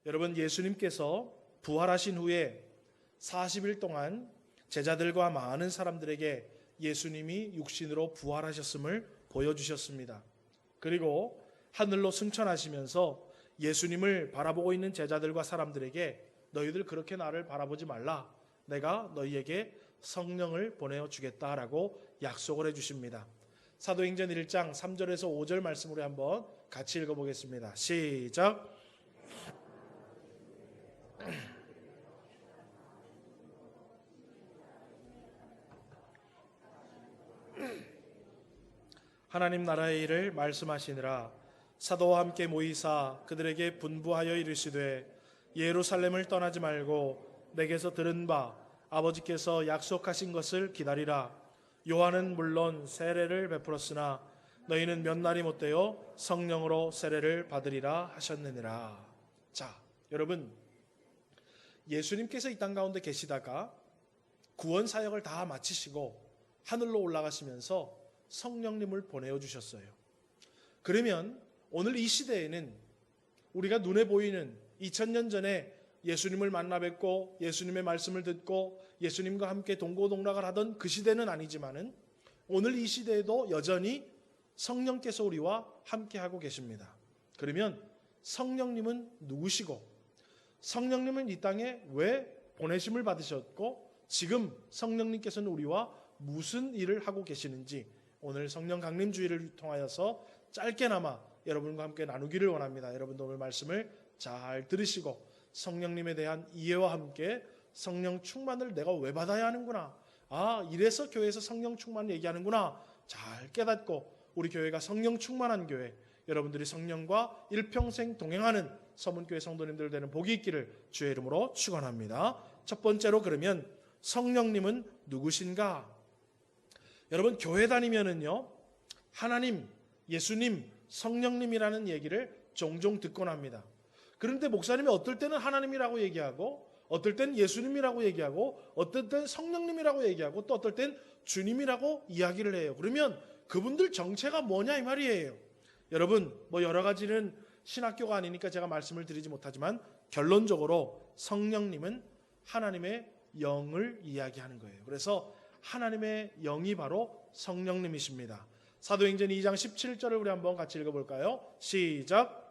여러분, 예수님께서 부활하신 후에 40일 동안 제자들과 많은 사람들에게 예수님이 육신으로 부활하셨음을 보여주셨습니다. 그리고 하늘로 승천하시면서 예수님을 바라보고 있는 제자들과 사람들에게 너희들 그렇게 나를 바라보지 말라. 내가 너희에게 성령을 보내어 주겠다라고 약속을 해주십니다. 사도행전 1장 3절에서 5절 말씀으로 한번 같이 읽어보겠습니다. 시작. 하나님 나라의 일을 말씀하시니라. 사도와 함께 모이사 그들에게 분부하여 이르시되 예루살렘을 떠나지 말고 내게서 들은 바 아버지께서 약속하신 것을 기다리라. 요한은 물론 세례를 베풀었으나 너희는 몇 날이 못되어 성령으로 세례를 받으리라 하셨느니라. 자, 여러분, 예수님께서 이 땅 가운데 계시다가 구원 사역을 다 마치시고 하늘로 올라가시면서 성령님을 보내어 주셨어요. 그러면 오늘 이 시대에는 우리가 눈에 보이는 2000년 전에 예수님을 만나 뵙고 예수님의 말씀을 듣고 예수님과 함께 동고동락을 하던 그 시대는 아니지만은 오늘 이 시대에도 여전히 성령께서 우리와 함께 하고 계십니다. 그러면 성령님은 누구시고 성령님은 이 땅에 왜 보내심을 받으셨고 지금 성령님께서는 우리와 무슨 일을 하고 계시는지 오늘 성령 강림 주일을 통하여서 짧게나마 여러분과 함께 나누기를 원합니다. 여러분도 오늘 말씀을 잘 들으시고 성령님에 대한 이해와 함께 성령 충만을 내가 왜 받아야 하는구나, 이래서 교회에서 성령 충만을 얘기하는구나 잘 깨닫고 우리 교회가 성령 충만한 교회, 여러분들이 성령과 일평생 동행하는 서문교회 성도님들 되는 복이 있기를 주의 이름으로 축원합니다. 첫 번째로, 그러면 성령님은 누구신가? 여러분, 교회 다니면은요 하나님, 예수님, 성령님이라는 얘기를 종종 듣곤 합니다. 그런데 목사님이 어떨 때는 하나님이라고 얘기하고 어떨 때는 예수님이라고 얘기하고 어떨 때는 성령님이라고 얘기하고 또 어떨 때는 주님이라고 이야기를 해요. 그러면 그분들 정체가 뭐냐 이 말이에요. 여러분, 여러 가지는 신학교가 아니니까 제가 말씀을 드리지 못하지만 결론적으로 성령님은 하나님의 영을 이야기하는 거예요. 그래서 하나님의 영이 바로 성령님이십니다. 사도행전 2장 17절을 우리 한번 같이 읽어볼까요? 시작.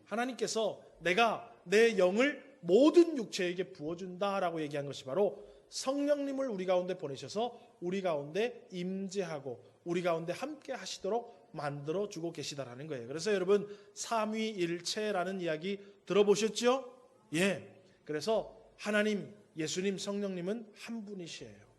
하나님께서 내가 내 영을 모든 육체에게 부어준다라고 얘기한 것이 바로 성령님을 우리 가운데 보내셔서 우리 가운데 임재하고 우리 가운데 함께 하시도록 만들어주고 계시다라는 거예요. 그래서 여러분, 삼위일체라는 이야기 들어보셨죠? 그래서 하나님, 예수님, 성령님은 한 분이시에요.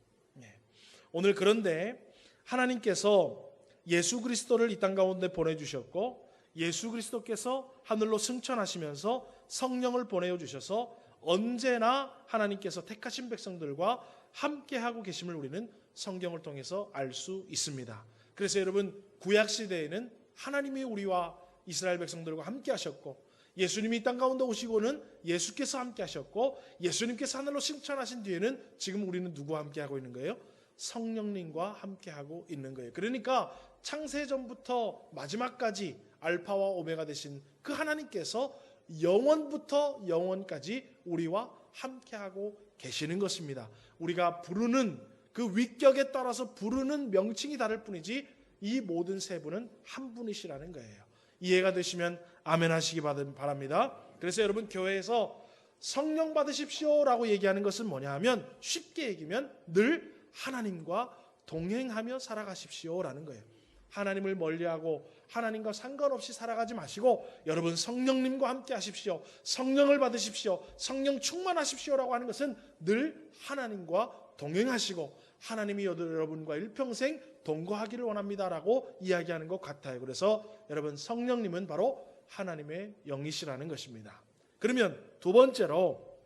오늘 그런데 하나님께서 예수 그리스도를 이 땅 가운데 보내주셨고 예수 그리스도께서 하늘로 승천하시면서 성령을 보내어 주셔서 언제나 하나님께서 택하신 백성들과 함께하고 계심을 우리는 성경을 통해서 알 수 있습니다. 그래서 여러분, 구약시대에는 하나님이 우리와 이스라엘 백성들과 함께 하셨고 예수님이 이 땅 가운데 오시고는 예수께서 함께 하셨고 예수님께서 하늘로 승천하신 뒤에는 지금 우리는 누구와 함께 하고 있는 거예요? 성령님과 함께 하고 있는 거예요. 그러니까 창세전부터 마지막까지 알파와 오메가 되신 그 하나님께서 영원부터 영원까지 우리와 함께하고 계시는 것입니다. 우리가 부르는 그 위격에 따라서 부르는 명칭이 다를 뿐이지 이 모든 세 분은 한 분이시라는 거예요. 이해가 되시면 아멘 하시기 바랍니다. 그래서 여러분, 교회에서 성령 받으십시오라고 얘기하는 것은 뭐냐 하면 쉽게 얘기하면 늘 하나님과 동행하며 살아가십시오라는 거예요. 하나님을 멀리하고 하나님과 상관없이 살아가지 마시고 여러분, 성령님과 함께 하십시오. 성령을 받으십시오. 성령 충만하십시오라고 하는 것은 늘 하나님과 동행하시고 하나님이 여러분과 일평생 동거하기를 원합니다라고 이야기하는 것 같아요. 그래서 여러분, 성령님은 바로 하나님의 영이시라는 것입니다. 그러면 두 번째로,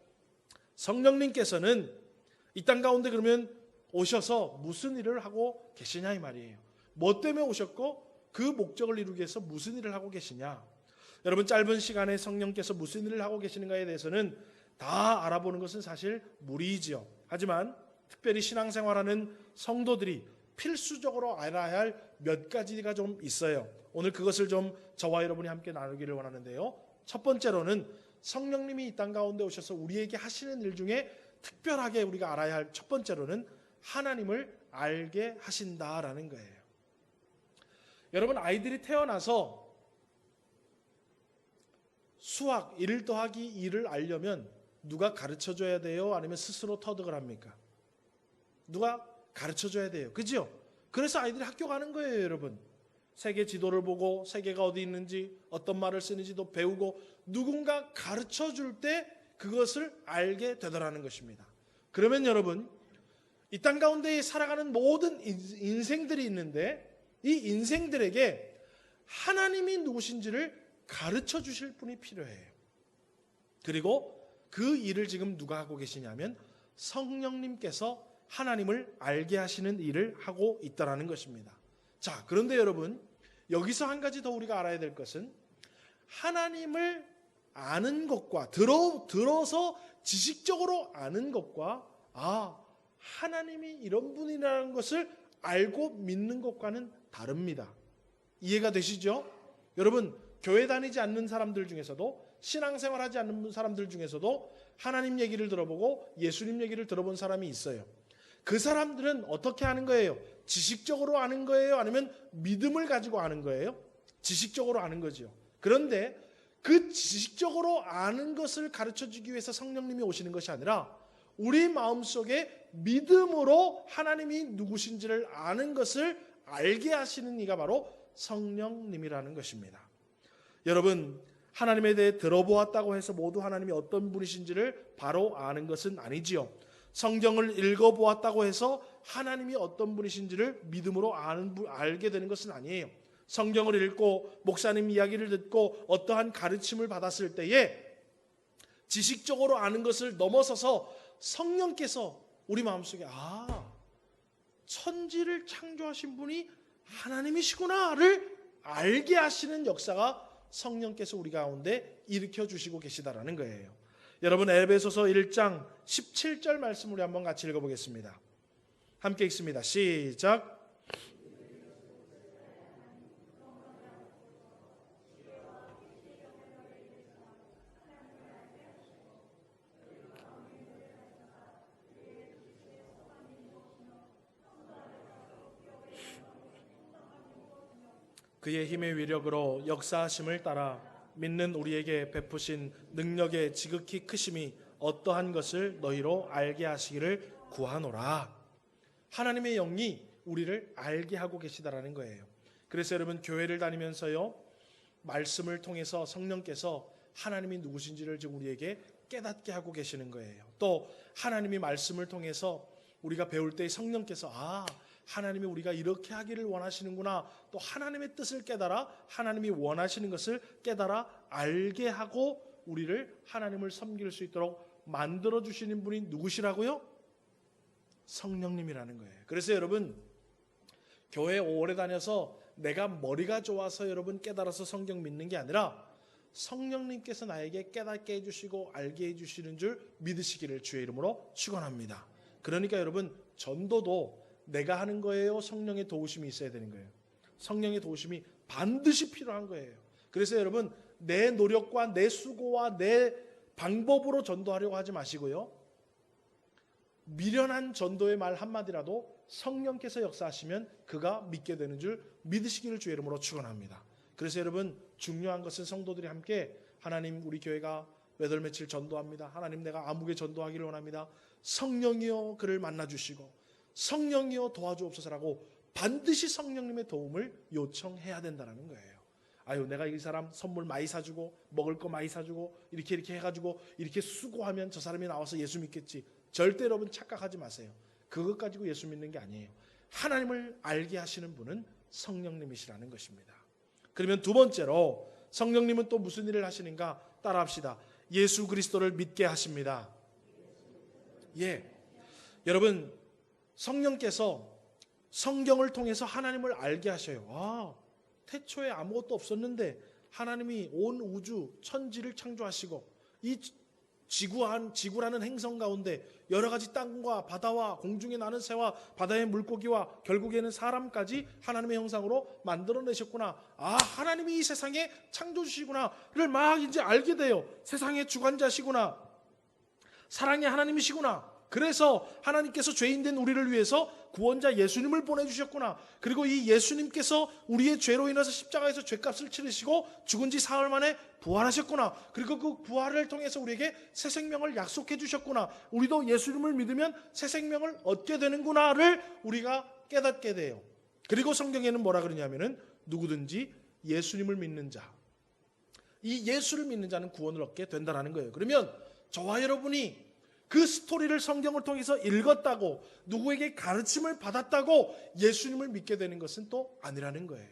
성령님께서는 이 땅 가운데 그러면 오셔서 무슨 일을 하고 계시냐 이 말이에요. 뭐 때문에 오셨고 그 목적을 이루기 위해서 무슨 일을 하고 계시냐. 여러분, 짧은 시간에 성령께서 무슨 일을 하고 계시는가에 대해서는 다 알아보는 것은 사실 무리이지요. 하지만 특별히 신앙생활하는 성도들이 필수적으로 알아야 할 몇 가지가 좀 있어요. 오늘 그것을 좀 저와 여러분이 함께 나누기를 원하는데요. 첫 번째로는 성령님이 이 땅 가운데 오셔서 우리에게 하시는 일 중에 특별하게 우리가 알아야 할 첫 번째로는 하나님을 알게 하신다라는 거예요. 여러분, 아이들이 태어나서 수학 1 더하기 2를 알려면 누가 가르쳐줘야 돼요? 아니면 스스로 터득을 합니까? 누가 가르쳐줘야 돼요. 그죠? 그래서 아이들이 학교 가는 거예요, 여러분. 세계 지도를 보고 세계가 어디 있는지 어떤 말을 쓰는지도 배우고 누군가 가르쳐줄 때 그것을 알게 되더라는 것입니다. 그러면 여러분, 이 땅 가운데 살아가는 모든 인생들이 있는데 이 인생들에게 하나님이 누구신지를 가르쳐 주실 분이 필요해요. 그리고 그 일을 지금 누가 하고 계시냐면 성령님께서 하나님을 알게 하시는 일을 하고 있다는 것입니다. 자, 그런데 여러분, 여기서 한 가지 더 우리가 알아야 될 것은 하나님을 아는 것과 들어서 지식적으로 아는 것과 하나님이 이런 분이라는 것을 알고 믿는 것과는 다릅니다. 이해가 되시죠? 여러분, 교회 다니지 않는 사람들 중에서도 신앙생활하지 않는 사람들 중에서도 하나님 얘기를 들어보고 예수님 얘기를 들어본 사람이 있어요. 그 사람들은 어떻게 하는 거예요? 지식적으로 아는 거예요? 아니면 믿음을 가지고 아는 거예요? 지식적으로 아는 거죠. 그런데 그 지식적으로 아는 것을 가르쳐주기 위해서 성령님이 오시는 것이 아니라 우리 마음속에 믿음으로 하나님이 누구신지를 아는 것을 알게 하시는 이가 바로 성령님이라는 것입니다. 여러분, 하나님에 대해 들어보았다고 해서 모두 하나님이 어떤 분이신지를 바로 아는 것은 아니지요. 성경을 읽어보았다고 해서 하나님이 어떤 분이신지를 믿음으로 알게 되는 것은 아니에요. 성경을 읽고 목사님 이야기를 듣고 어떠한 가르침을 받았을 때에 지식적으로 아는 것을 넘어서서 성령께서 우리 마음속에 천지를 창조하신 분이 하나님이시구나를 알게 하시는 역사가 성령께서 우리 가운데 일으켜 주시고 계시다라는 거예요. 여러분, 에베소서 1장 17절 말씀 우리 한번 같이 읽어보겠습니다. 함께 읽습니다. 시작. 그의 힘의 위력으로 역사하심을 따라 믿는 우리에게 베푸신 능력의 지극히 크심이 어떠한 것을 너희로 알게 하시기를 구하노라. 하나님의 영이 우리를 알게 하고 계시다라는 거예요. 그래서 여러분, 교회를 다니면서요, 말씀을 통해서 성령께서 하나님이 누구신지를 지금 우리에게 깨닫게 하고 계시는 거예요. 또 하나님이 말씀을 통해서 우리가 배울 때 성령께서 하나님이 우리가 이렇게 하기를 원하시는구나, 또 하나님의 뜻을 깨달아 하나님이 원하시는 것을 깨달아 알게 하고 우리를 하나님을 섬길 수 있도록 만들어 주시는 분이 누구시라고요? 성령님이라는 거예요. 그래서 여러분, 교회 오래 다녀서 내가 머리가 좋아서 여러분 깨달아서 성경 믿는 게 아니라 성령님께서 나에게 깨닫게 해주시고 알게 해주시는 줄 믿으시기를 주의 이름으로 축원합니다. 그러니까 여러분, 전도도 내가 하는 거예요? 성령의 도우심이 있어야 되는 거예요? 성령의 도우심이 반드시 필요한 거예요. 그래서 여러분, 내 노력과 내 수고와 내 방법으로 전도하려고 하지 마시고요, 미련한 전도의 말 한마디라도 성령께서 역사하시면 그가 믿게 되는 줄 믿으시기를 주의 이름으로 축원합니다. 그래서 여러분, 중요한 것은 성도들이 함께 하나님, 우리 교회가 몇 월 며칠 전도합니다. 하나님, 내가 아무개 전도하기를 원합니다. 성령이여 그를 만나주시고 성령이여 도와주옵소서라고 반드시 성령님의 도움을 요청해야 된다는 거예요. 내가 이 사람 선물 많이 사주고 먹을 거 많이 사주고 이렇게 해가지고 이렇게 수고하면 저 사람이 나와서 예수 믿겠지. 절대 여러분 착각하지 마세요. 그것 가지고 예수 믿는 게 아니에요. 하나님을 알게 하시는 분은 성령님이시라는 것입니다. 그러면 두 번째로 성령님은 또 무슨 일을 하시는가? 따라합시다. 예수 그리스도를 믿게 하십니다. 여러분, 성령께서 성경을 통해서 하나님을 알게 하셔요. 태초에 아무것도 없었는데 하나님이 온 우주 천지를 창조하시고 이 지구라는 행성 가운데 여러 가지 땅과 바다와 공중에 나는 새와 바다의 물고기와 결국에는 사람까지 하나님의 형상으로 만들어내셨구나. 하나님이 이 세상의 창조주시구나를 막 이제 알게 돼요. 세상의 주관자시구나. 사랑의 하나님이시구나. 그래서 하나님께서 죄인된 우리를 위해서 구원자 예수님을 보내주셨구나. 그리고 이 예수님께서 우리의 죄로 인해서 십자가에서 죄값을 치르시고 죽은 지 사흘 만에 부활하셨구나. 그리고 그 부활을 통해서 우리에게 새 생명을 약속해 주셨구나. 우리도 예수님을 믿으면 새 생명을 얻게 되는구나를 우리가 깨닫게 돼요. 그리고 성경에는 뭐라 그러냐면은 누구든지 예수님을 믿는 자, 이 예수를 믿는 자는 구원을 얻게 된다는 거예요. 그러면 저와 여러분이 그 스토리를 성경을 통해서 읽었다고 누구에게 가르침을 받았다고 예수님을 믿게 되는 것은 또 아니라는 거예요.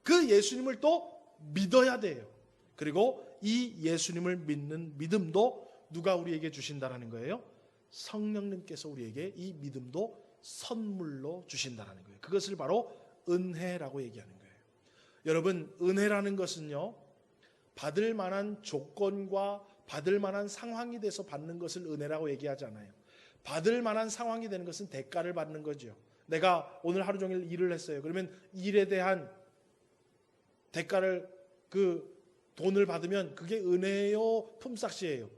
그 예수님을 또 믿어야 돼요. 그리고 이 예수님을 믿는 믿음도 누가 우리에게 주신다라는 거예요? 성령님께서 우리에게 이 믿음도 선물로 주신다라는 거예요. 그것을 바로 은혜라고 얘기하는 거예요. 여러분, 은혜라는 것은요, 받을 만한 조건과 받을 만한 상황이 돼서 받는 것을 은혜라고 얘기하지 않아요. 받을 만한 상황이 되는 것은 대가를 받는 거죠. 내가 오늘 하루 종일 일을 했어요. 그러면 일에 대한 대가를, 돈을 받으면 그게 은혜요, 품삯이에요?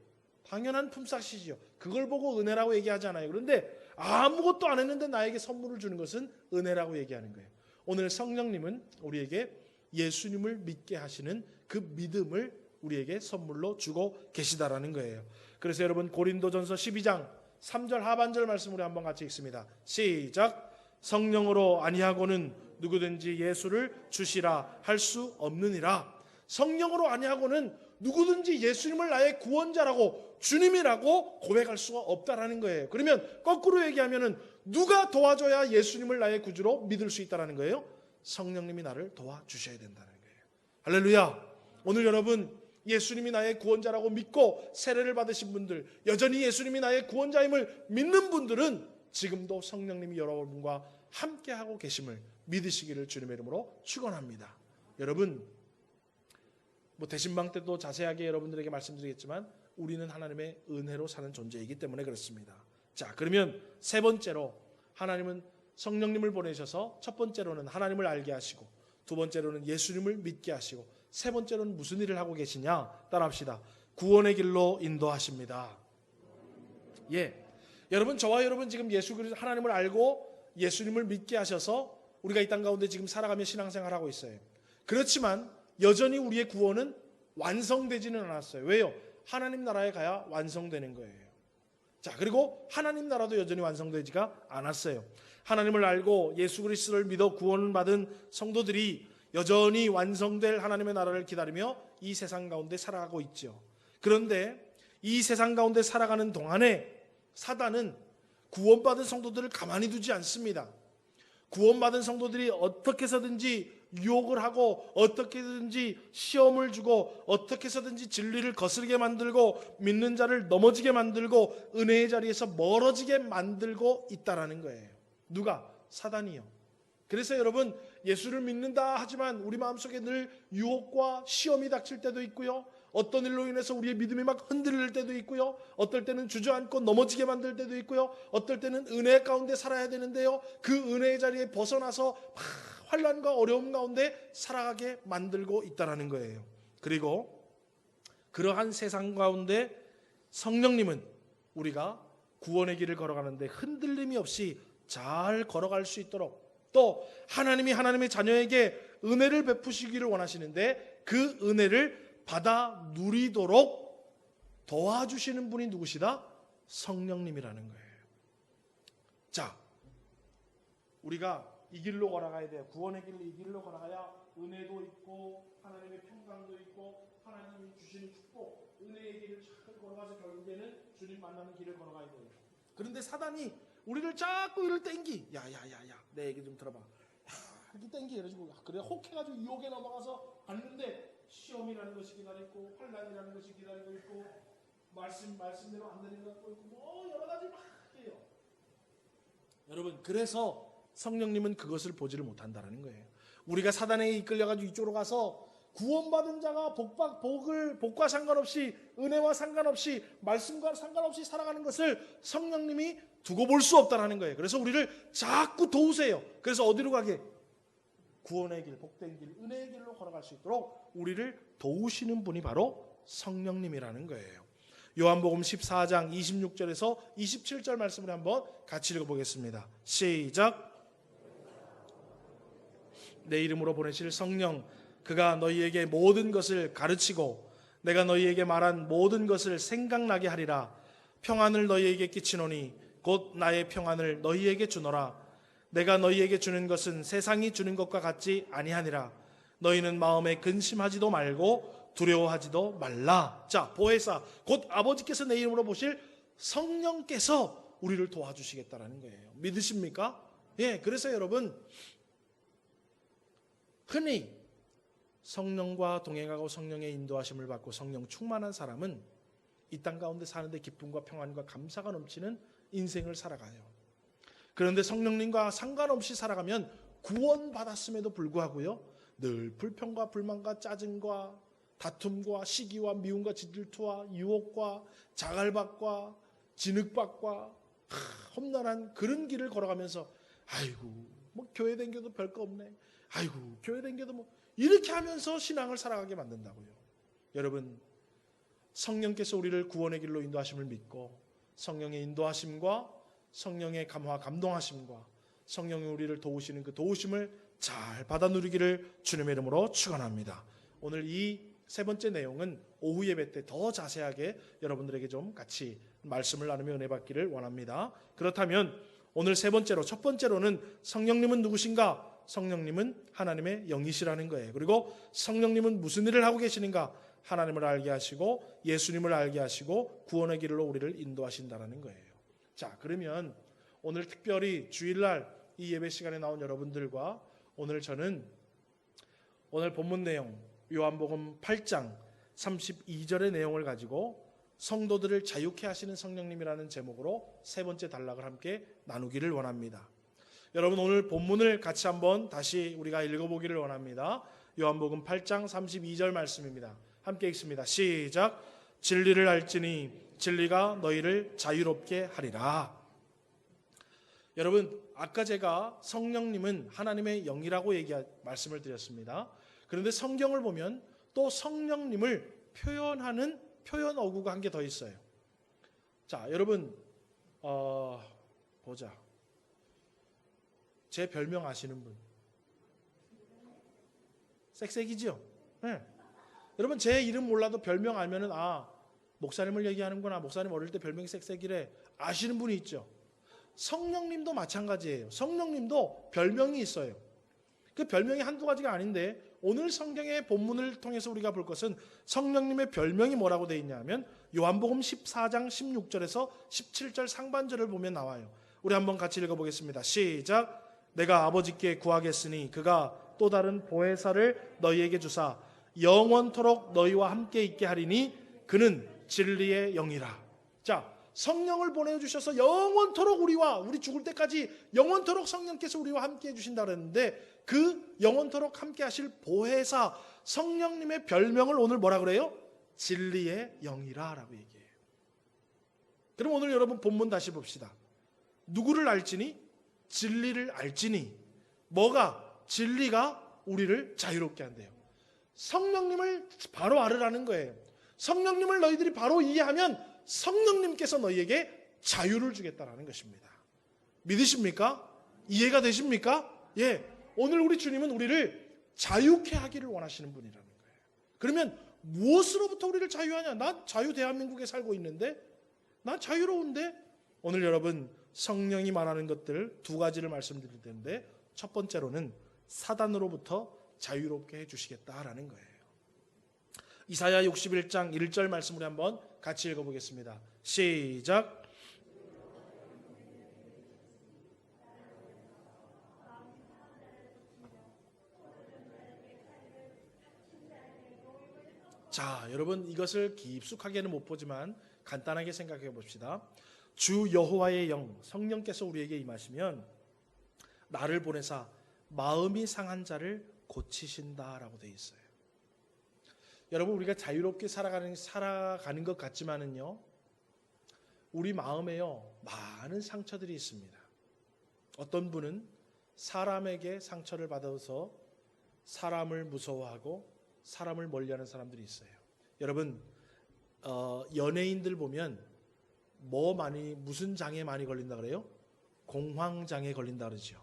당연한 품삯이죠. 그걸 보고 은혜라고 얘기하지 않아요. 그런데 아무것도 안 했는데 나에게 선물을 주는 것은 은혜라고 얘기하는 거예요. 오늘 성령님은 우리에게 예수님을 믿게 하시는 그 믿음을 우리에게 선물로 주고 계시다라는 거예요. 그래서 여러분, 고린도전서 12장 3절 하반절 말씀 우리 한번 같이 읽습니다. 시작. 성령으로 아니하고는 누구든지 예수를 주시라 할 수 없느니라. 성령으로 아니하고는 누구든지 예수님을 나의 구원자라고, 주님이라고 고백할 수가 없다라는 거예요. 그러면 거꾸로 얘기하면은 누가 도와줘야 예수님을 나의 구주로 믿을 수 있다라는 거예요? 성령님이 나를 도와주셔야 된다는 거예요. 할렐루야. 오늘 여러분, 예수님이 나의 구원자라고 믿고 세례를 받으신 분들, 여전히 예수님이 나의 구원자임을 믿는 분들은 지금도 성령님이 여러분과 함께하고 계심을 믿으시기를 주님의 이름으로 축원합니다. 여러분, 대신방 때도 자세하게 여러분들에게 말씀드리겠지만 우리는 하나님의 은혜로 사는 존재이기 때문에 그렇습니다. 자, 그러면 세 번째로 하나님은 성령님을 보내셔서 첫 번째로는 하나님을 알게 하시고, 두 번째로는 예수님을 믿게 하시고, 세 번째로는 무슨 일을 하고 계시냐? 따라합시다. 구원의 길로 인도하십니다. 여러분, 저와 여러분 지금 예수 그리스도 하나님을 알고 예수님을 믿게 하셔서 우리가 이 땅 가운데 지금 살아가며 신앙생활을 하고 있어요. 그렇지만 여전히 우리의 구원은 완성되지는 않았어요. 왜요? 하나님 나라에 가야 완성되는 거예요. 자, 그리고 하나님 나라도 여전히 완성되지가 않았어요. 하나님을 알고 예수 그리스도를 믿어 구원을 받은 성도들이 여전히 완성될 하나님의 나라를 기다리며 이 세상 가운데 살아가고 있죠. 그런데 이 세상 가운데 살아가는 동안에 사단은 구원받은 성도들을 가만히 두지 않습니다. 구원받은 성도들이 어떻게 해서든지 유혹을 하고, 어떻게 해서든지 시험을 주고, 어떻게 해서든지 진리를 거스르게 만들고, 믿는 자를 넘어지게 만들고, 은혜의 자리에서 멀어지게 만들고 있다라는 거예요. 누가? 사단이요. 그래서 여러분, 예수를 믿는다 하지만 우리 마음속에 늘 유혹과 시험이 닥칠 때도 있고요, 어떤 일로 인해서 우리의 믿음이 막 흔들릴 때도 있고요, 어떨 때는 주저앉고 넘어지게 만들 때도 있고요, 어떨 때는 은혜 가운데 살아야 되는데요, 그 은혜의 자리에 벗어나서 환난과 어려움 가운데 살아가게 만들고 있다는 거예요. 그리고 그러한 세상 가운데 성령님은 우리가 구원의 길을 걸어가는데 흔들림이 없이 잘 걸어갈 수 있도록, 또 하나님이 하나님의 자녀에게 은혜를 베푸시기를 원하시는데 그 은혜를 받아 누리도록 도와주시는 분이 누구시다? 성령님이라는 거예요. 자, 우리가 이 길로 걸어가야 돼요. 구원의 길로 이 길로 걸어가야 은혜도 있고 하나님의 평강도 있고 하나님이 주시는 축복, 은혜의 길을 잘 걸어가서 결국에는 주님 만나는 길을 걸어가야 돼요. 그런데 사단이 우리를 자꾸 이를 땡기, 야야야야 내 얘기 좀 들어봐, 이렇게 땡기, 그래가지고 그래 혹해가지고 유혹에 넘어가서 갔는데 시험이라는 것이 기다리고, 환난이라는 것이 기다리고 있고, 말씀대로 안 되는 것도 있고, 뭐 여러 가지 막 해요. 여러분, 그래서 성령님은 그것을 보지를 못한다는 거예요. 우리가 사단에 이끌려가지고 이쪽으로 가서 구원받은 자가 복과 상관없이, 은혜와 상관없이, 말씀과 상관없이 살아가는 것을 성령님이 두고 볼 수 없다는 거예요. 그래서 우리를 자꾸 도우세요. 그래서 어디로 가게? 구원의 길, 복된 길, 은혜의 길로 걸어갈 수 있도록 우리를 도우시는 분이 바로 성령님이라는 거예요. 요한복음 14장 26절에서 27절 말씀을 한번 같이 읽어보겠습니다. 시작. 내 이름으로 보내실 성령, 그가 너희에게 모든 것을 가르치고 내가 너희에게 말한 모든 것을 생각나게 하리라. 평안을 너희에게 끼치노니 곧 나의 평안을 너희에게 주노라. 내가 너희에게 주는 것은 세상이 주는 것과 같지 아니하니라. 너희는 마음에 근심하지도 말고 두려워하지도 말라. 자, 보혜사, 곧 아버지께서 내 이름으로 보실 성령께서 우리를 도와주시겠다라는 거예요. 믿으십니까? 예, 그래서 여러분, 흔히 성령과 동행하고 성령의 인도하심을 받고 성령 충만한 사람은 이 땅 가운데 사는데 기쁨과 평안과 감사가 넘치는 인생을 살아가요. 그런데 성령님과 상관없이 살아가면 구원받았음에도 불구하고요, 늘 불평과 불만과 짜증과 다툼과 시기와 미움과 질투와 유혹과 자갈밭과 진흙밭과 험난한 그런 길을 걸어가면서 아이고 뭐 교회 댕겨도 별거 없네, 아이고 교회 댕겨도 뭐 이렇게 하면서 신앙을 살아가게 만든다고요. 여러분, 성령께서 우리를 구원의 길로 인도하심을 믿고 성령의 인도하심과 성령의 감화 감동하심과 성령이 우리를 도우시는 그 도우심을 잘 받아 누리기를 주님의 이름으로 축원합니다. 오늘 이 세 번째 내용은 오후 예배 때 더 자세하게 여러분들에게 좀 같이 말씀을 나누며 은혜 받기를 원합니다. 그렇다면 오늘 세 번째로, 첫 번째로는 성령님은 누구신가? 성령님은 하나님의 영이시라는 거예요. 그리고 성령님은 무슨 일을 하고 계시는가? 하나님을 알게 하시고 예수님을 알게 하시고 구원의 길로 우리를 인도하신다는 거예요. 자, 그러면 오늘 특별히 주일날 이 예배 시간에 나온 여러분들과 오늘 저는 오늘 본문 내용 요한복음 8장 32절의 내용을 가지고 성도들을 자유케 하시는 성령님이라는 제목으로 세 번째 단락을 함께 나누기를 원합니다. 여러분, 오늘 본문을 같이 한번 다시 우리가 읽어보기를 원합니다. 요한복음 8장 32절 말씀입니다. 함께 읽습니다. 시작. 진리를 알지니 진리가 너희를 자유롭게 하리라. 여러분, 아까 제가 성령님은 하나님의 영이라고 말씀을 드렸습니다. 그런데 성경을 보면 또 성령님을 표현하는 표현 어구가 한 개 더 있어요. 자, 여러분 보자. 제 별명 아시는 분? 쌕쌕이죠? 네. 여러분, 제 이름 몰라도 별명 알면은 목사님을 얘기하는구나, 목사님 어릴 때 별명이 쌕쌕이래, 아시는 분이 있죠. 성령님도 마찬가지예요. 성령님도 별명이 있어요. 그 별명이 한두 가지가 아닌데 오늘 성경의 본문을 통해서 우리가 볼 것은 성령님의 별명이 뭐라고 되어 있냐면 요한복음 14장 16절에서 17절 상반절을 보면 나와요. 우리 한번 같이 읽어보겠습니다. 시작. 내가 아버지께 구하겠으니 그가 또 다른 보혜사를 너희에게 주사 영원토록 너희와 함께 있게 하리니 그는 진리의 영이라. 자, 성령을 보내주셔서 영원토록 우리 죽을 때까지 영원토록 성령께서 우리와 함께 해주신다 그랬는데 그 영원토록 함께 하실 보혜사 성령님의 별명을 오늘 뭐라 그래요? 진리의 영이라 라고 얘기해요. 그럼 오늘 여러분 본문 다시 봅시다. 누구를 알지니? 진리를 알지니. 뭐가? 진리가 우리를 자유롭게 한대요. 성령님을 바로 알으라는 거예요. 성령님을 너희들이 바로 이해하면 성령님께서 너희에게 자유를 주겠다라는 것입니다. 믿으십니까? 이해가 되십니까? 예. 오늘 우리 주님은 우리를 자유케 하기를 원하시는 분이라는 거예요. 그러면 무엇으로부터 우리를 자유하냐? 난 자유 대한민국에 살고 있는데, 난 자유로운데. 오늘 여러분, 성령이 말하는 것들 두 가지를 말씀드릴 텐데, 첫 번째로는 사단으로부터 자유롭게 해주시겠다라는 거예요. 이사야 61장 1절 말씀을 한번 같이 읽어보겠습니다. 시작. 자, 여러분, 이것을 깊숙하게는 못 보지만 간단하게 생각해 봅시다. 주 여호와의 영, 성령께서 우리에게 임하시면 나를 보내사 마음이 상한 자를 고치신다라고 되어 있어요. 여러분, 우리가 자유롭게 살아가는 것 같지만은요, 우리 마음에요 많은 상처들이 있습니다. 어떤 분은 사람에게 상처를 받아서 사람을 무서워하고 사람을 멀리하는 사람들이 있어요. 여러분, 연예인들 보면 무슨 장애 많이 걸린다 그래요? 공황장애 걸린다 그러죠.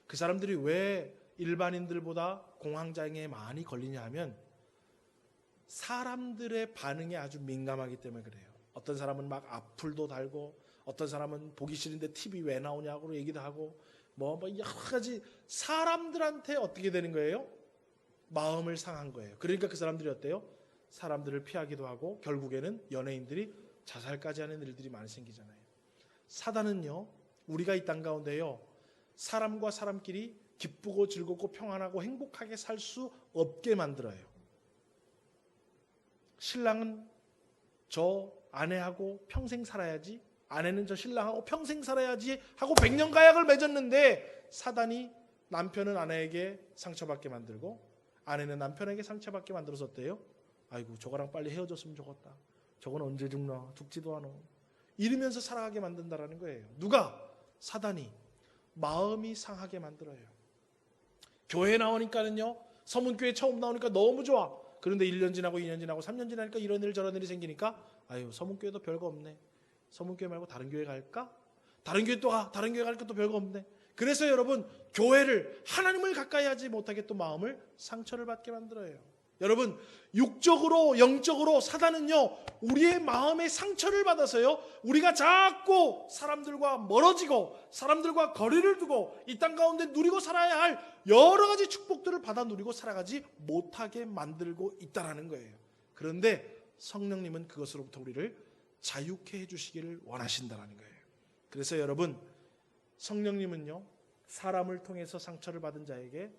그 사람들이 왜 일반인들보다 공황장애에 많이 걸리냐 하면 사람들의 반응에 아주 민감하기 때문에 그래요. 어떤 사람은 막 악플도 달고, 어떤 사람은 보기 싫은데 TV 왜 나오냐고 얘기도 하고, 뭐 여러 가지 사람들한테 어떻게 되는 거예요? 마음을 상한 거예요. 그러니까 그 사람들이 어때요? 사람들을 피하기도 하고 결국에는 연예인들이 자살까지 하는 일들이 많이 생기잖아요. 사단은요, 우리가 이 땅 가운데요, 사람과 사람끼리 기쁘고 즐겁고 평안하고 행복하게 살 수 없게 만들어요. 신랑은 저 아내하고 평생 살아야지, 아내는 저 신랑하고 평생 살아야지 하고 백년 가약을 맺었는데, 사단이 남편은 아내에게 상처받게 만들고 아내는 남편에게 상처받게 만들어서 어때요? 아이고, 저거랑 빨리 헤어졌으면 좋겠다, 저건 언제 죽나, 죽지도 않아, 이러면서 살아가게 만든다라는 거예요. 누가? 사단이 마음이 상하게 만들어요. 교회 나오니까는요, 서문교회 처음 나오니까 너무 좋아. 그런데 1년 지나고 2년 지나고 3년 지나니까 이런 일 저런 일이 생기니까 아유, 서문교회도 별거 없네, 서문교회 말고 다른 교회 갈까? 다른 교회 또 가, 다른 교회 가니까 또 별거 없네. 그래서 여러분, 교회를, 하나님을 가까이 하지 못하게 또 마음을 상처를 받게 만들어요. 여러분, 육적으로 영적으로 사단은요, 우리의 마음에 상처를 받아서요, 우리가 자꾸 사람들과 멀어지고 사람들과 거리를 두고 이 땅 가운데 누리고 살아야 할 여러 가지 축복들을 받아 누리고 살아가지 못하게 만들고 있다는 거예요. 그런데 성령님은 그것으로부터 우리를 자유케 해주시기를 원하신다는 거예요. 그래서 여러분, 성령님은요, 사람을 통해서 상처를 받은 자에게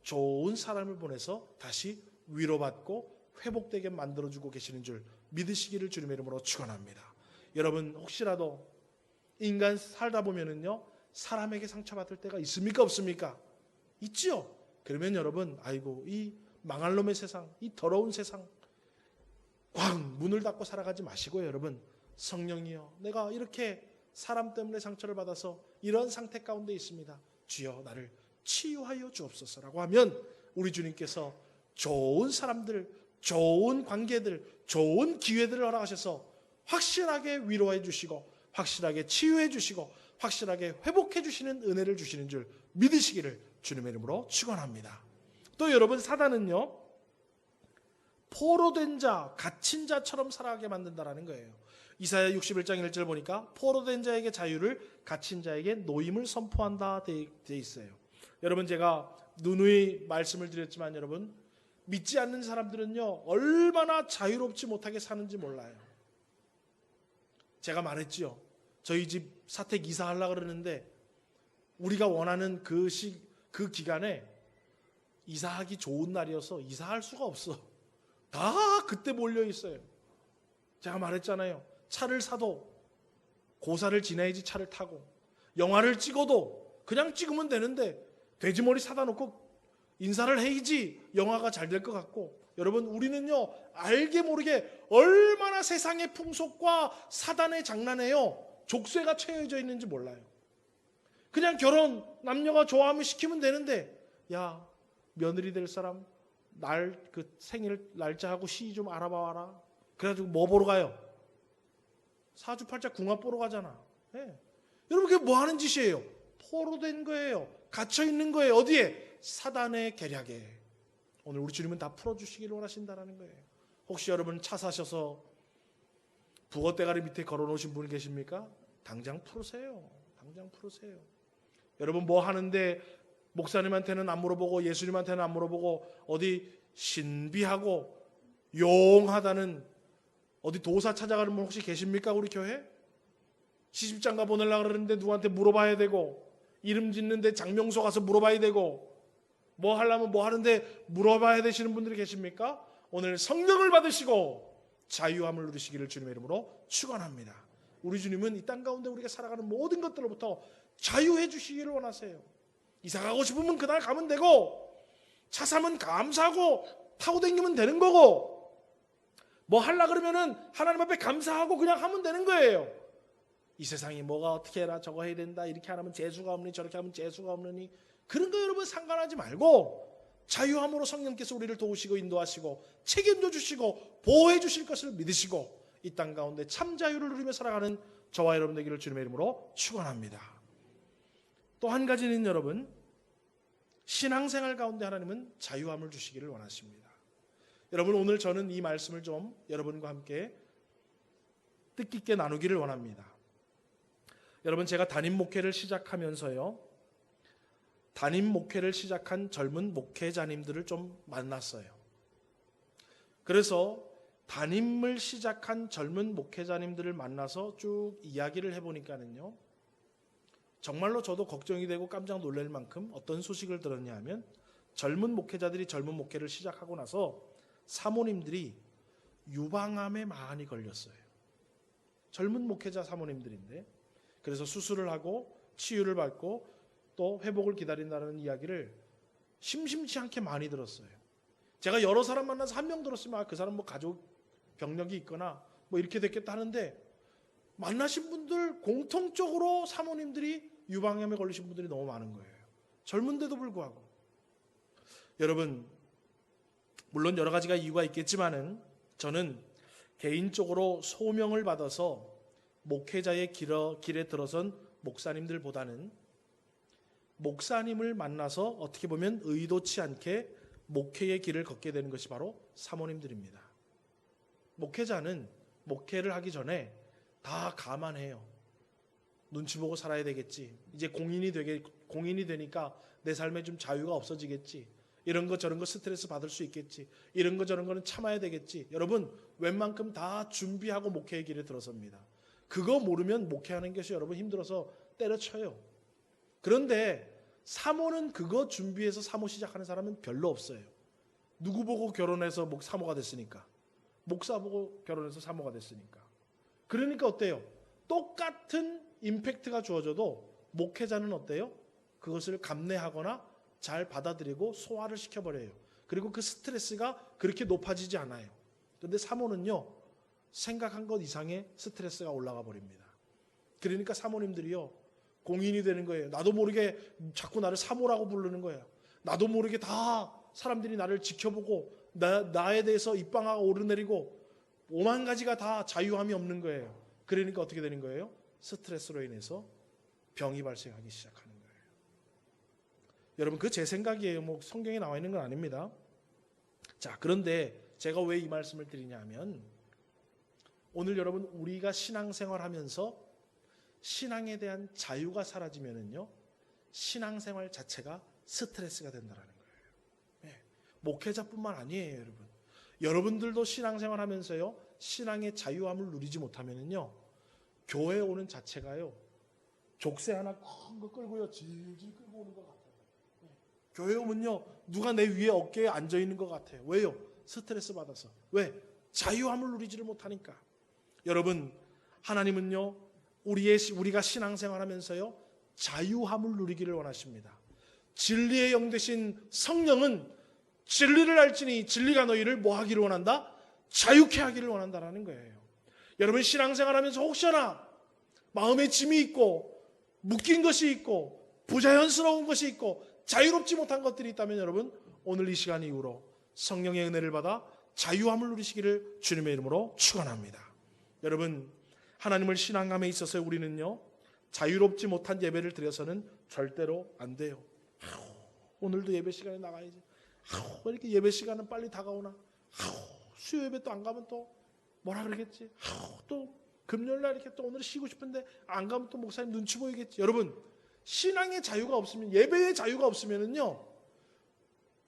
좋은 사람을 보내서 다시 위로받고 회복되게 만들어주고 계시는 줄 믿으시기를 주님의 이름으로 축원합니다. 여러분, 혹시라도 인간 살다 보면은요, 사람에게 상처받을 때가 있습니까? 없습니까? 있지요. 그러면 여러분, 아이고, 이 망할 놈의 세상, 이 더러운 세상, 꽝 문을 닫고 살아가지 마시고요. 여러분, 성령이여, 내가 이렇게 사람 때문에 상처를 받아서 이런 상태 가운데 있습니다, 주여 나를 치유하여 주옵소서라고 하면 우리 주님께서 좋은 사람들, 좋은 관계들, 좋은 기회들을 허락하셔서 확실하게 위로해 주시고 확실하게 치유해 주시고 확실하게 회복해 주시는 은혜를 주시는 줄 믿으시기를 주님의 이름으로 축원합니다. 또 여러분, 사단은요, 포로된 자, 갇힌 자처럼 살아가게 만든다라는 거예요. 이사야 61장 1절 보니까 포로된 자에게 자유를, 갇힌 자에게 노임을 선포한다 되어 있어요. 여러분, 제가 누누이 말씀을 드렸지만 여러분, 믿지 않는 사람들은요, 얼마나 자유롭지 못하게 사는지 몰라요. 제가 말했지요. 저희 집 사택 이사하려고 그러는데 우리가 원하는 그 기간에 이사하기 좋은 날이어서 이사할 수가 없어. 다 그때 몰려 있어요. 제가 말했잖아요. 차를 사도 고사를 지나야지 차를 타고, 영화를 찍어도 그냥 찍으면 되는데 돼지머리 사다 놓고 인사를 해야지 영화가 잘 될 것 같고, 여러분, 우리는요, 알게 모르게 얼마나 세상의 풍속과 사단의 장난에요 족쇄가 채워져 있는지 몰라요. 그냥 결혼, 남녀가 좋아하면 시키면 되는데, 야, 며느리 될 사람 그 생일 날짜하고 시기 좀 알아봐라. 그래가지고 뭐 보러 가요? 사주팔자 궁합 보러 가잖아. 네. 여러분, 그게 뭐 하는 짓이에요? 포로된 거예요. 갇혀 있는 거예요. 어디에? 사단의 계략에. 오늘 우리 주님은 다 풀어주시기를 원하신다는 거예요. 혹시 여러분 차 사셔서 부엌대가리 밑에 걸어놓으신 분 계십니까? 당장 풀으세요. 당장 풀으세요. 여러분, 뭐 하는데 목사님한테는 안 물어보고 예수님한테는 안 물어보고 어디 신비하고 용하다는 어디 도사 찾아가는 분 혹시 계십니까? 우리 교회? 시집장가 보내려고 그러는데 누구한테 물어봐야 되고, 이름 짓는데 장명소 가서 물어봐야 되고, 뭐 하려면 뭐 하는데 물어봐야 되시는 분들이 계십니까? 오늘 성령을 받으시고 자유함을 누리시기를 주님의 이름으로 축원합니다. 우리 주님은 이 땅 가운데 우리가 살아가는 모든 것들로부터 자유해 주시기를 원하세요. 이사 가고 싶으면 그날 가면 되고, 차 사면 감사하고 타고 다니면 되는 거고, 뭐 하려 그러면은 하나님 앞에 감사하고 그냥 하면 되는 거예요. 이 세상이 뭐가 어떻게 해라, 저거 해야 된다, 이렇게 하면 재수가 없느니 저렇게 하면 재수가 없느니, 그런 거 여러분 상관하지 말고 자유함으로 성령께서 우리를 도우시고 인도하시고 책임져 주시고 보호해 주실 것을 믿으시고 이 땅 가운데 참 자유를 누리며 살아가는 저와 여러분 되기를 주님의 이름으로 축원합니다. 또 한 가지는 여러분, 신앙생활 가운데 하나님은 자유함을 주시기를 원하십니다. 여러분, 오늘 저는 이 말씀을 좀 여러분과 함께 뜻깊게 나누기를 원합니다. 여러분, 제가 담임 목회를 시작하면서요, 담임 목회를 시작한 젊은 목회자님들을 좀 만났어요. 그래서 담임을 시작한 젊은 목회자님들을 만나서 쭉 이야기를 해보니까는요, 정말로 저도 걱정이 되고 깜짝 놀랄 만큼 어떤 소식을 들었냐 하면, 젊은 목회자들이 젊은 목회를 시작하고 나서 사모님들이 유방암에 많이 걸렸어요. 젊은 목회자 사모님들인데, 그래서 수술을 하고 치유를 받고 또 회복을 기다린다는 이야기를 심심치 않게 많이 들었어요. 제가 여러 사람 만나서 한 명 들었으면 그 사람 뭐 가족 병력이 있거나 뭐 이렇게 됐겠다 하는데, 만나신 분들 공통적으로 사모님들이 유방암에 걸리신 분들이 너무 많은 거예요. 젊은데도 불구하고. 여러분, 물론 여러 가지가 이유가 있겠지만은 저는 개인적으로 소명을 받아서 목회자의 길에 들어선 목사님들보다는 목사님을 만나서 어떻게 보면 의도치 않게 목회의 길을 걷게 되는 것이 바로 사모님들입니다. 목회자는 목회를 하기 전에 다 감안해요. 눈치 보고 살아야 되겠지. 이제 공인이 되니까 내 삶에 좀 자유가 없어지겠지. 이런 거 저런 거 스트레스 받을 수 있겠지. 이런 거 저런 거는 참아야 되겠지. 여러분, 웬만큼 다 준비하고 목회의 길에 들어섭니다. 그거 모르면 목회하는 것이 여러분 힘들어서 때려쳐요. 그런데 사모는 그거 준비해서 사모 시작하는 사람은 별로 없어요. 누구 보고 결혼해서 사모가 됐으니까. 목사 보고 결혼해서 사모가 됐으니까. 그러니까 어때요? 똑같은 임팩트가 주어져도 목회자는 어때요? 그것을 감내하거나 잘 받아들이고 소화를 시켜버려요. 그리고 그 스트레스가 그렇게 높아지지 않아요. 그런데 사모는요, 생각한 것 이상의 스트레스가 올라가 버립니다. 그러니까 사모님들이요, 공인이 되는 거예요. 나도 모르게 자꾸 나를 사모라고 부르는 거예요. 나도 모르게 다 사람들이 나를 지켜보고 나에 대해서 입방아가 오르내리고 오만 가지가 다 자유함이 없는 거예요. 그러니까 어떻게 되는 거예요? 스트레스로 인해서 병이 발생하기 시작하는 거예요. 여러분, 그 제 생각이에요. 뭐 성경에 나와 있는 건 아닙니다. 자, 그런데 제가 왜 이 말씀을 드리냐 하면, 오늘 여러분, 우리가 신앙생활하면서 신앙에 대한 자유가 사라지면은요, 신앙생활 자체가 스트레스가 된다는 거예요. 네. 목회자뿐만 아니에요, 여러분. 여러분들도 신앙생활하면서요, 신앙의 자유함을 누리지 못하면은요, 교회에 오는 자체가요, 족쇄 하나 큰 거 끌고요, 질질 끌고 오는 것 같아요. 네. 교회 오면요, 누가 내 위에 어깨에 앉아 있는 것 같아요. 왜요? 스트레스 받아서. 왜? 자유함을 누리지를 못하니까. 여러분, 하나님은요, 우리가 신앙생활하면서요, 자유함을 누리기를 원하십니다. 진리의 영 되신 성령은 진리를 알지니 진리가 너희를 뭐 하기를 원한다? 자유케 하기를 원한다라는 거예요. 여러분, 신앙생활하면서 혹시나 마음에 짐이 있고 묶인 것이 있고 부자연스러운 것이 있고 자유롭지 못한 것들이 있다면, 여러분, 오늘 이 시간 이후로 성령의 은혜를 받아 자유함을 누리시기를 주님의 이름으로 축원합니다. 여러분, 하나님을 신앙함에 있어서 우리는요, 자유롭지 못한 예배를 드려서는 절대로 안 돼요. 오늘도 예배 시간에 나가야지. 왜 이렇게 예배 시간은 빨리 다가오나? 수요 예배 또 안 가면 또 뭐라 그러겠지? 또 금요일날 이렇게 또 오늘 쉬고 싶은데 안 가면 또 목사님 눈치 보이겠지. 여러분, 신앙의 자유가 없으면, 예배의 자유가 없으면은요,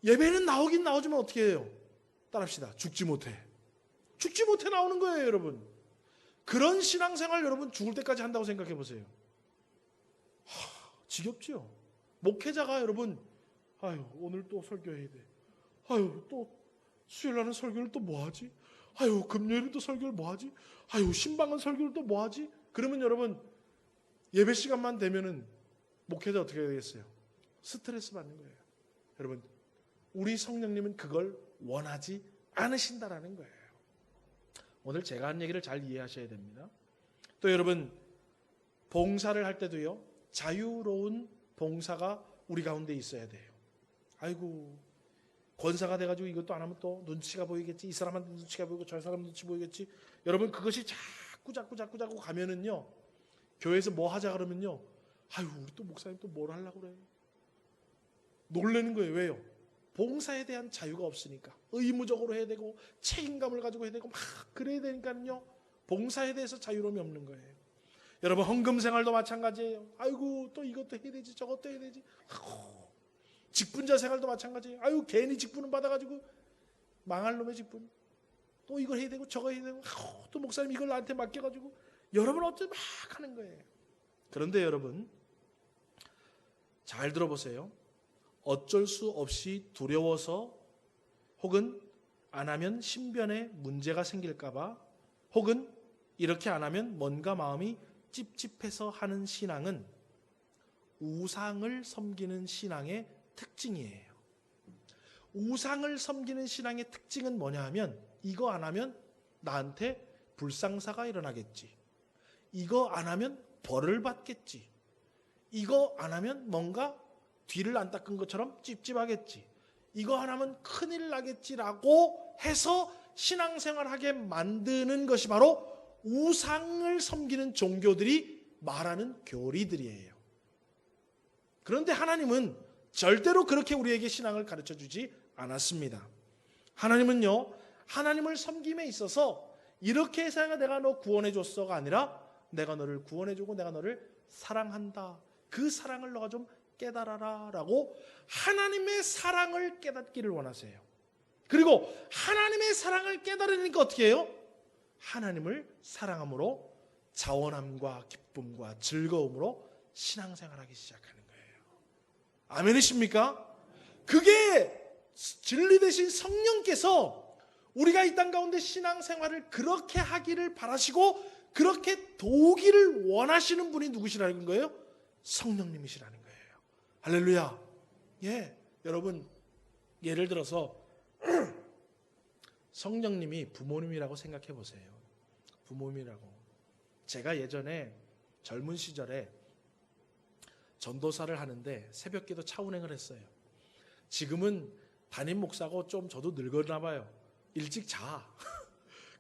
예배는 나오긴 나오지만 어떻게 해요? 따라합시다. 죽지 못해 나오는 거예요, 여러분. 그런 신앙생활 여러분 죽을 때까지 한다고 생각해 보세요. 지겹죠? 목회자가 여러분, 아유, 오늘 또 설교해야 돼. 아유, 또 수요일날은 설교를 또 뭐하지? 아유, 금요일은 또 설교를 뭐하지? 아유, 신방은 설교를 또 뭐하지? 그러면 여러분, 예배 시간만 되면은 목회자 어떻게 되겠어요? 스트레스 받는 거예요. 여러분, 우리 성령님은 그걸 원하지 않으신다라는 거예요. 오늘 제가 한 얘기를 잘 이해하셔야 됩니다. 또 여러분, 봉사를 할 때도요, 자유로운 봉사가 우리 가운데 있어야 돼요. 아이고, 권사가 돼가지고 이것도 안 하면 또 눈치가 보이겠지, 이 사람한테 눈치가 보이고 저 사람 눈치 보이겠지. 여러분, 그것이 자꾸 가면은요, 교회에서 뭐 하자 그러면요, 아유, 우리 또 목사님 또 뭘 하려고 그래. 놀라는 거예요. 왜요? 봉사에 대한 자유가 없으니까. 의무적으로 해야 되고 책임감을 가지고 해야 되고 막 그래야 되니까요, 봉사에 대해서 자유로움이 없는 거예요. 여러분, 헌금 생활도 마찬가지예요. 아이고, 또 이것도 해야 되지, 저것도 해야 되지. 아이고, 직분자 생활도 마찬가지예요. 아유, 괜히 직분은 받아가지고 망할 놈의 직분. 또 이걸 해야 되고 저거 해야 되고, 아이고, 또 목사님 이걸 나한테 맡겨가지고, 여러분 어째 막 하는 거예요. 그런데 여러분, 잘 들어보세요. 어쩔 수 없이 두려워서, 혹은 안 하면 신변에 문제가 생길까봐, 혹은 이렇게 안 하면 뭔가 마음이 찝찝해서 하는 신앙은 우상을 섬기는 신앙의 특징이에요. 우상을 섬기는 신앙의 특징은 뭐냐 하면, 이거 안 하면 나한테 불상사가 일어나겠지, 이거 안 하면 벌을 받겠지, 이거 안 하면 뭔가 뒤를 안 닦은 것처럼 찝찝하겠지, 이거 안 하면 큰일 나겠지라고 해서 신앙생활하게 만드는 것이 바로 우상을 섬기는 종교들이 말하는 교리들이에요. 그런데 하나님은 절대로 그렇게 우리에게 신앙을 가르쳐 주지 않았습니다. 하나님은요, 하나님을 섬김에 있어서 이렇게 해서 내가 너 구원해 줬어가 아니라, 내가 너를 구원해 주고 내가 너를 사랑한다, 그 사랑을 너가 좀 깨달아라 라고 하나님의 사랑을 깨닫기를 원하세요. 그리고 하나님의 사랑을 깨달으니까 어떻게 해요? 하나님을 사랑함으로 자원함과 기쁨과 즐거움으로 신앙생활하기 시작하는 거예요. 아멘이십니까? 그게 진리 되신 성령께서 우리가 이 땅 가운데 신앙생활을 그렇게 하기를 바라시고 그렇게 도우기를 원하시는 분이 누구시라는 거예요? 성령님이시라는 거예요. 할렐루야. 예, 여러분, 예를 들어서 성령님이 부모님이라고 생각해 보세요. 부모님이라고. 제가 예전에 젊은 시절에 전도사를 하는데 새벽기도 차운행을 했어요. 지금은 담임 목사고 좀 저도 늙었나 봐요. 일찍 자.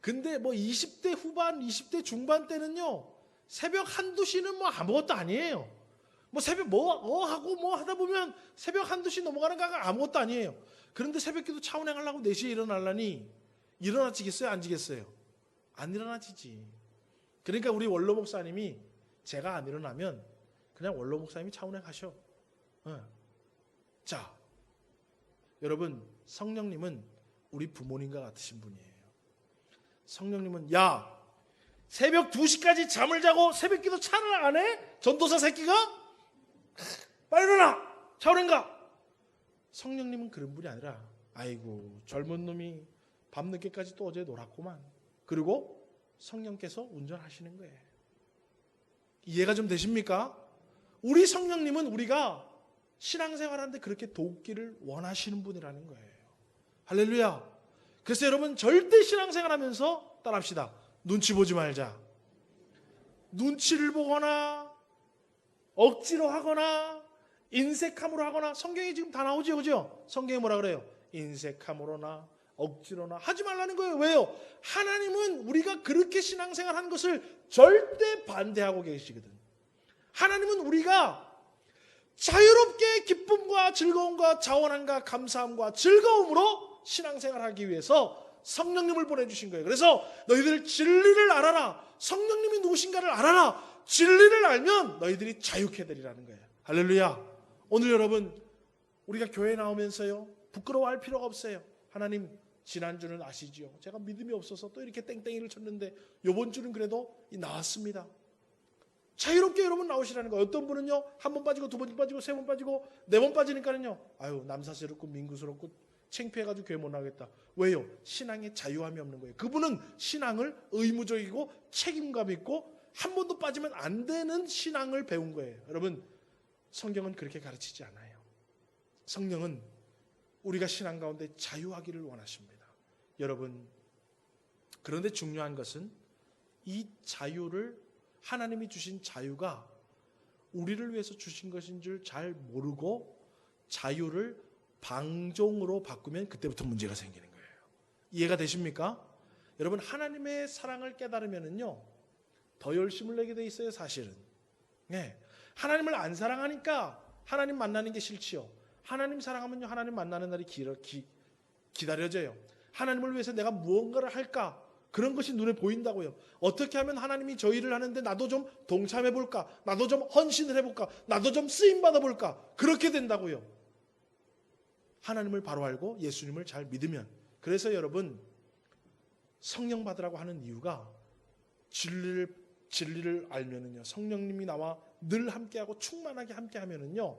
근데 뭐 20대 후반, 20대 중반 때는요, 새벽 한두 시는 뭐 아무것도 아니에요. 뭐 새벽 뭐 하고 뭐 하다 보면 새벽 한두 시 넘어가는 거가 아무것도 아니에요. 그런데 새벽기도 차운행하려고 4시에 일어나려니 일어나지겠어요? 안 지겠어요? 안 일어나지지. 그러니까 우리 원로 목사님이, 제가 안 일어나면 그냥 원로 목사님이 차운행 하셔. 자, 여러분, 성령님은 우리 부모님과 같으신 분이에요. 성령님은, 야, 새벽 2시까지 잠을 자고 새벽기도 차를 안 해? 전도사 새끼가? 빨리 일어나! 차운행 가! 성령님은 그런 분이 아니라, 아이고, 젊은 놈이 밤늦게까지 또 어제 놀았구만. 그리고 성령께서 운전하시는 거예요. 이해가 좀 되십니까? 우리 성령님은 우리가 신앙생활하는데 그렇게 돕기를 원하시는 분이라는 거예요. 할렐루야. 그래서 여러분, 절대 신앙생활하면서 따라합시다. 눈치 보지 말자. 눈치를 보거나 억지로 하거나 인색함으로 하거나, 성경에 지금 다 나오죠, 그죠? 성경에 뭐라 그래요? 인색함으로나 억지로나 하지 말라는 거예요. 왜요? 하나님은 우리가 그렇게 신앙생활하는 것을 절대 반대하고 계시거든. 하나님은 우리가 자유롭게 기쁨과 즐거움과 자원함과 감사함과 즐거움으로 신앙생활하기 위해서 성령님을 보내주신 거예요. 그래서 너희들 진리를 알아라. 성령님이 누구신가를 알아라. 진리를 알면 너희들이 자유케 되리라는 거예요. 할렐루야. 오늘 여러분, 우리가 교회에 나오면서요, 부끄러워할 필요가 없어요. 하나님, 지난주는 아시지요? 제가 믿음이 없어서 또 이렇게 땡땡이를 쳤는데 이번 주는 그래도 나왔습니다. 자유롭게 여러분 나오시라는 거예요. 어떤 분은요, 한 번 빠지고 두 번 빠지고 세 번 빠지고 네 번 빠지니까는요, 아유, 남사스럽고 민구스럽고 창피해가지고 교회 못 나가겠다. 왜요? 신앙에 자유함이 없는 거예요. 그분은 신앙을 의무적이고 책임감 있고 한 번도 빠지면 안 되는 신앙을 배운 거예요. 여러분, 성경은 그렇게 가르치지 않아요. 성령은 우리가 신앙 가운데 자유하기를 원하십니다. 여러분, 그런데 중요한 것은 이 자유를, 하나님이 주신 자유가 우리를 위해서 주신 것인 줄 잘 모르고 자유를 방종으로 바꾸면 그때부터 문제가 생기는 거예요. 이해가 되십니까? 여러분, 하나님의 사랑을 깨달으면은요 더 열심을 내게 돼 있어요. 사실은 하나님을 안 사랑하니까 하나님 만나는 게 싫지요. 하나님 사랑하면요 하나님 만나는 날이 기다려져요. 하나님을 위해서 내가 무언가를 할까, 그런 것이 눈에 보인다고요. 어떻게 하면 하나님이 저 일을 하는데 나도 좀 동참해 볼까, 나도 좀 헌신을 해볼까, 나도 좀 쓰임 받아 볼까, 그렇게 된다고요. 하나님을 바로 알고 예수님을 잘 믿으면. 그래서 여러분, 성령 받으라고 하는 이유가 진리를 알면은요, 성령님이 나와 늘 함께하고 충만하게 함께하면은요,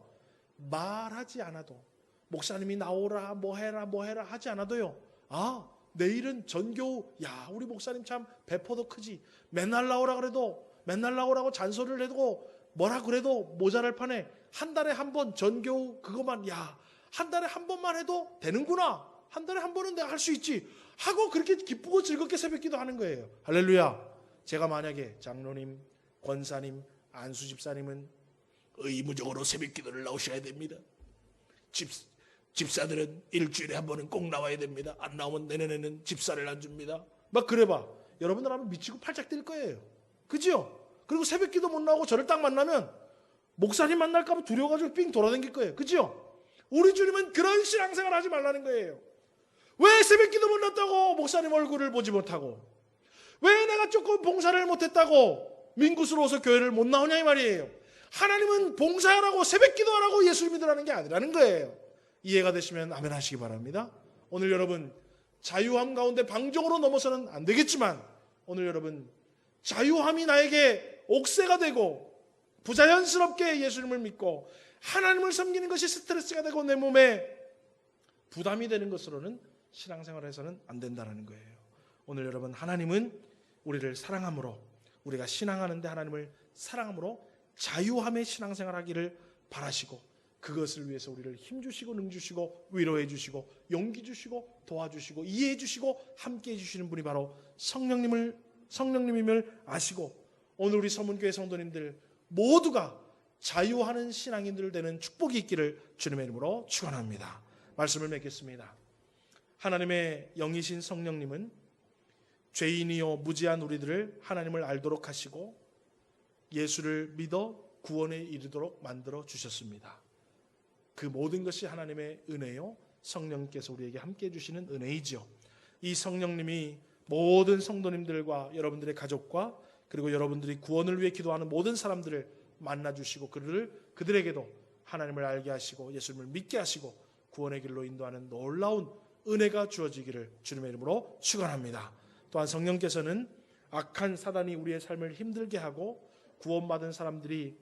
말하지 않아도, 목사님이 나오라 뭐 해라 하지 않아도요, 아, 내일은 전교, 야 우리 목사님 참 배포도 크지, 맨날 나오라고 잔소리를 해도 뭐라 그래도 모자랄 판에 한 달에 한 번 전교 그것만, 야 한 달에 한 번만 해도 되는구나, 한 달에 한 번은 내가 할 수 있지 하고 그렇게 기쁘고 즐겁게 새벽기도 하는 거예요. 할렐루야. 제가 만약에 장로님, 권사님, 안수 집사님은 의무적으로 새벽기도를 나오셔야 됩니다. 집사들은 일주일에 한 번은 꼭 나와야 됩니다. 안 나오면 내년에는 집사를 안 줍니다. 막 그래봐. 여러분들 하면 미치고 팔짝 뛸 거예요. 그죠? 그리고 새벽기도 못 나오고 저를 딱 만나면 목사님 만날까 봐 두려워가지고 삥 돌아다닐 거예요. 그죠? 우리 주님은 그런 신앙생활 하지 말라는 거예요. 왜 새벽기도 못 났다고 목사님 얼굴을 보지 못하고, 왜 내가 조금 봉사를 못했다고 민구스러워서 교회를 못 나오냐 이 말이에요. 하나님은 봉사하라고 새벽기도하라고 예수 믿으라는 게 아니라는 거예요. 이해가 되시면 아멘 하시기 바랍니다. 오늘 여러분, 자유함 가운데 방종으로 넘어서는 안 되겠지만, 오늘 여러분 자유함이 나에게 옥새가 되고 부자연스럽게 예수님을 믿고 하나님을 섬기는 것이 스트레스가 되고 내 몸에 부담이 되는 것으로는 신앙생활을 해서는 안 된다는 거예요. 오늘 여러분, 하나님은 우리를 사랑함으로, 우리가 신앙하는데 하나님을 사랑함으로 자유함의 신앙생활 하기를 바라시고, 그것을 위해서 우리를 힘주시고 능주시고 위로해 주시고 용기 주시고 도와주시고 이해해 주시고 함께해 주시는 분이 바로 성령님임을 아시고, 오늘 우리 서문교회 성도님들 모두가 자유하는 신앙인들 되는 축복이 있기를 주님의 이름으로 축원합니다. 말씀을 맺겠습니다. 하나님의 영이신 성령님은 죄인이요 무지한 우리들을 하나님을 알도록 하시고 예수를 믿어 구원에 이르도록 만들어 주셨습니다. 그 모든 것이 하나님의 은혜요, 성령께서 우리에게 함께해 주시는 은혜이죠. 이 성령님이 모든 성도님들과 여러분들의 가족과 그리고 여러분들이 구원을 위해 기도하는 모든 사람들을 만나주시고 그들에게도 하나님을 알게 하시고 예수님을 믿게 하시고 구원의 길로 인도하는 놀라운 은혜가 주어지기를 주님의 이름으로 축원합니다. 또한 성령께서는 악한 사단이 우리의 삶을 힘들게 하고 구원받은 사람들이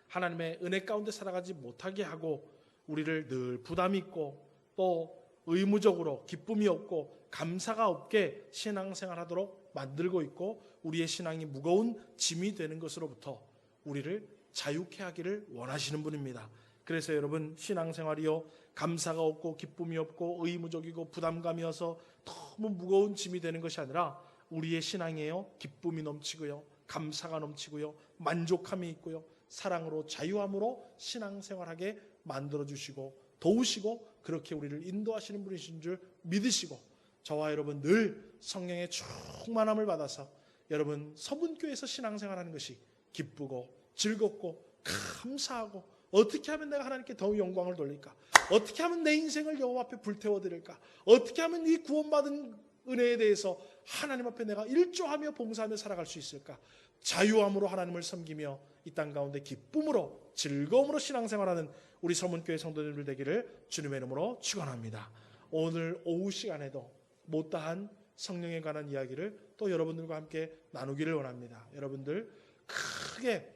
하나님의 은혜 가운데 살아가지 못하게 하고 우리를 늘 부담이 있고 또 의무적으로 기쁨이 없고 감사가 없게 신앙생활하도록 만들고 있고 우리의 신앙이 무거운 짐이 되는 것으로부터 우리를 자유케 하기를 원하시는 분입니다. 그래서 여러분, 신앙생활이요 감사가 없고 기쁨이 없고 의무적이고 부담감이어서 너무 무거운 짐이 되는 것이 아니라 우리의 신앙이에요 기쁨이 넘치고요 감사가 넘치고요 만족함이 있고요 사랑으로 자유함으로 신앙생활하게 만들어주시고 도우시고 그렇게 우리를 인도하시는 분이신 줄 믿으시고, 저와 여러분 늘 성령의 충만함을 받아서 여러분 서문교회에서 신앙생활하는 것이 기쁘고 즐겁고 감사하고, 어떻게 하면 내가 하나님께 더 영광을 돌릴까, 어떻게 하면 내 인생을 여호와 앞에 불태워드릴까, 어떻게 하면 이 구원받은 은혜에 대해서 하나님 앞에 내가 일조하며 봉사하며 살아갈 수 있을까, 자유함으로 하나님을 섬기며 이 땅 가운데 기쁨으로 즐거움으로 신앙생활하는 우리 서문교회 성도님들 되기를 주님의 이름으로 축원합니다. 오늘 오후 시간에도 못다한 성령에 관한 이야기를 또 여러분들과 함께 나누기를 원합니다. 여러분들 크게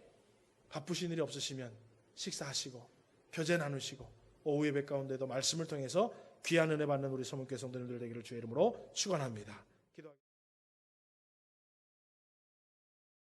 바쁘신 일이 없으시면 식사하시고 교제 나누시고 오후 예배 가운데도 말씀을 통해서 귀한 은혜 받는 우리 서문교회 성도님들 되기를 주의 이름으로 축원합니다.